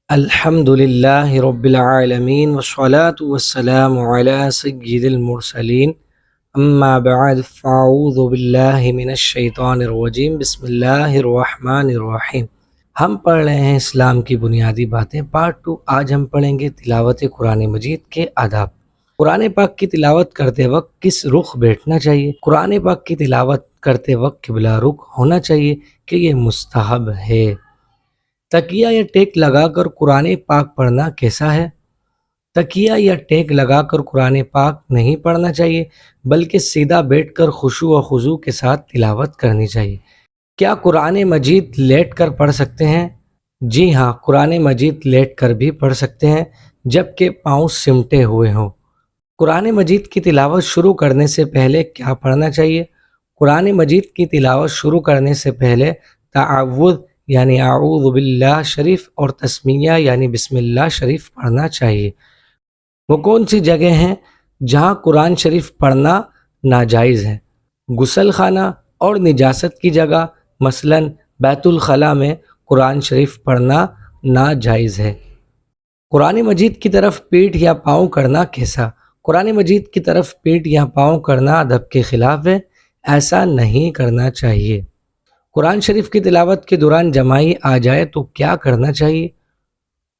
الحمد للہ رب العالمین والصلاة والسلام علی سید المرسلین اما بعد فاعوذ باللہ من الشیطان الرجیم بسم اللہ الرحمن الرحیم۔ ہم پڑھ رہے ہیں اسلام کی بنیادی باتیں پارٹ 2۔ آج ہم پڑھیں گے تلاوت قرآن مجید کے آداب۔ قرآن پاک کی تلاوت کرتے وقت کس رخ بیٹھنا چاہیے؟ قرآن پاک کی تلاوت کرتے وقت قبلہ رخ ہونا چاہیے کہ یہ مستحب ہے۔ تکیہ یا ٹیک لگا کر قرآن پاک پڑھنا کیسا ہے؟ تکیہ یا ٹیک لگا کر قرآن پاک نہیں پڑھنا چاہیے بلکہ سیدھا بیٹھ کر خشوع و خضوع کے ساتھ تلاوت کرنی چاہیے۔ کیا قرآن مجید لیٹ کر پڑھ سکتے ہیں؟ جی ہاں، قرآن مجید لیٹ کر بھی پڑھ سکتے ہیں جبکہ پاؤں سمٹے ہوئے ہوں۔ قرآن مجید کی تلاوت شروع کرنے سے پہلے کیا پڑھنا چاہیے؟ قرآن مجید کی تلاوت شروع کرنے سے پہلے تعوذ یعنی اعوذ باللہ شریف اور تسمیہ یعنی بسم اللہ شریف پڑھنا چاہیے۔ وہ کون سی جگہ ہیں جہاں قرآن شریف پڑھنا ناجائز ہے؟ غسل خانہ اور نجاست کی جگہ مثلا بیت الخلاء میں قرآن شریف پڑھنا ناجائز ہے۔ قرآن مجید کی طرف پیٹھ یا پاؤں کرنا کیسا؟ قرآن مجید کی طرف پیٹھ یا پاؤں کرنا ادب کے خلاف ہے، ایسا نہیں کرنا چاہیے۔ قرآن شریف کی تلاوت کے دوران جماعی آ جائے تو کیا کرنا چاہیے؟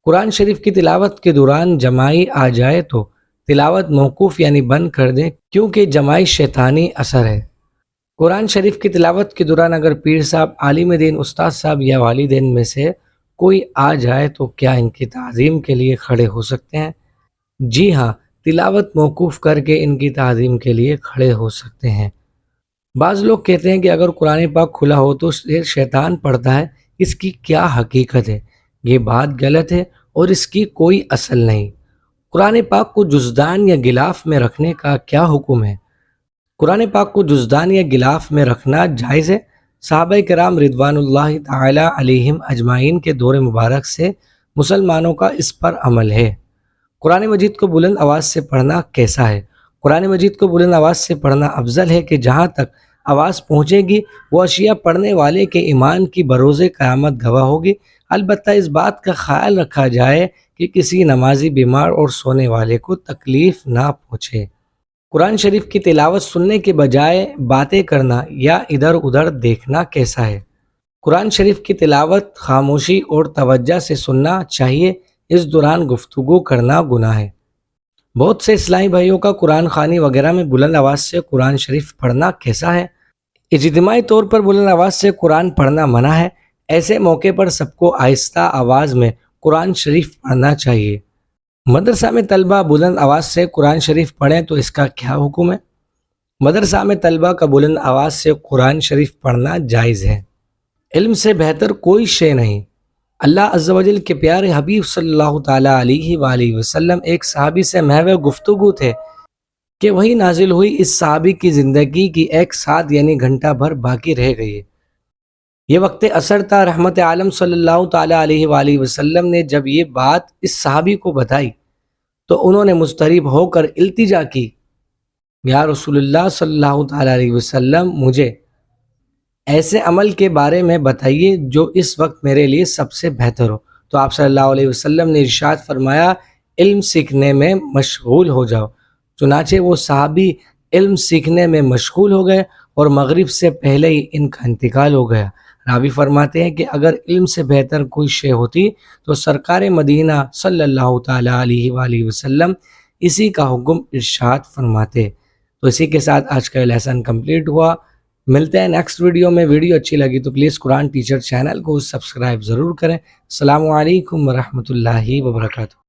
قرآن شریف کی تلاوت کے دوران جماعی آ جائے تو تلاوت موقوف یعنی بند کر دیں، کیونکہ جماعی شیطانی اثر ہے۔ قرآن شریف کی تلاوت کے دوران اگر پیر صاحب، عالم دین، استاد صاحب یا والدین میں سے کوئی آ جائے تو کیا ان کی تعظیم کے لیے کھڑے ہو سکتے ہیں؟ جی ہاں، تلاوت موقوف کر کے ان کی تعظیم کے لیے کھڑے ہو سکتے ہیں۔ بعض لوگ کہتے ہیں کہ اگر قرآن پاک کھلا ہو تو شیطان پڑھتا ہے، اس کی کیا حقیقت ہے؟ یہ بات غلط ہے اور اس کی کوئی اصل نہیں۔ قرآن پاک کو جزدان یا غلاف میں رکھنے کا کیا حکم ہے؟ قرآن پاک کو جزدان یا غلاف میں رکھنا جائز ہے۔ صحابہ کرام رضوان اللہ تعالی علیہم اجمعین کے دور مبارک سے مسلمانوں کا اس پر عمل ہے۔ قرآن مجید کو بلند آواز سے پڑھنا کیسا ہے؟ قرآن مجید کو بلند آواز سے پڑھنا افضل ہے کہ جہاں تک آواز پہنچے گی وہ اشیاء پڑھنے والے کے ایمان کی بروز قیامت گواہ ہوگی۔ البتہ اس بات کا خیال رکھا جائے کہ کسی نمازی، بیمار اور سونے والے کو تکلیف نہ پہنچے۔ قرآن شریف کی تلاوت سننے کے بجائے باتیں کرنا یا ادھر ادھر دیکھنا کیسا ہے؟ قرآن شریف کی تلاوت خاموشی اور توجہ سے سننا چاہیے، اس دوران گفتگو کرنا گناہ ہے۔ بہت سے اسلامی بھائیوں کا قرآن خوانی وغیرہ میں بلند آواز سے قرآن شریف پڑھنا کیسا ہے؟ اجتماعی طور پر بلند آواز سے قرآن پڑھنا منع ہے۔ ایسے موقع پر سب کو آہستہ آواز میں قرآن شریف پڑھنا چاہیے۔ مدرسہ میں طلبہ بلند آواز سے قرآن شریف پڑھیں تو اس کا کیا حکم ہے؟ مدرسہ میں طلبہ کا بلند آواز سے قرآن شریف پڑھنا جائز ہے۔ علم سے بہتر کوئی شے نہیں۔ اللہ عز و جل کے پیارے حبیب صلی اللہ تعالیٰ علیہ وآلہ وسلم ایک صحابی سے محو گفتگو تھے کہ وہی نازل ہوئی اس صحابی کی زندگی کی ایک ساتھ یعنی گھنٹہ بھر باقی رہ گئی۔ یہ وقت عصر تھا۔ رحمت عالم صلی اللہ تعالیٰ علیہ وآلہ وسلم نے جب یہ بات اس صحابی کو بتائی تو انہوں نے مضطرب ہو کر التجا کی، یا رسول اللہ صلی اللہ تعالیٰ علیہ وسلم، مجھے ایسے عمل کے بارے میں بتائیے جو اس وقت میرے لیے سب سے بہتر ہو۔ تو آپ صلی اللہ علیہ وسلم نے ارشاد فرمایا، علم سیکھنے میں مشغول ہو جاؤ۔ چنانچہ وہ صحابی علم سیکھنے میں مشغول ہو گئے اور مغرب سے پہلے ہی ان کا انتقال ہو گیا۔ راوی فرماتے ہیں کہ اگر علم سے بہتر کوئی شے ہوتی تو سرکار مدینہ صلی اللہ تعالیٰ علیہ وآلہ وسلم اسی کا حکم ارشاد فرماتے۔ تو اسی کے ساتھ آج کا لیسن کمپلیٹ ہوا۔ ملتے ہیں نیکسٹ ویڈیو میں۔ ویڈیو اچھی لگی تو پلیز قرآن ٹیچر چینل کو سبسکرائب ضرور کریں۔ السلام علیکم ورحمۃ اللہ وبرکاتہ۔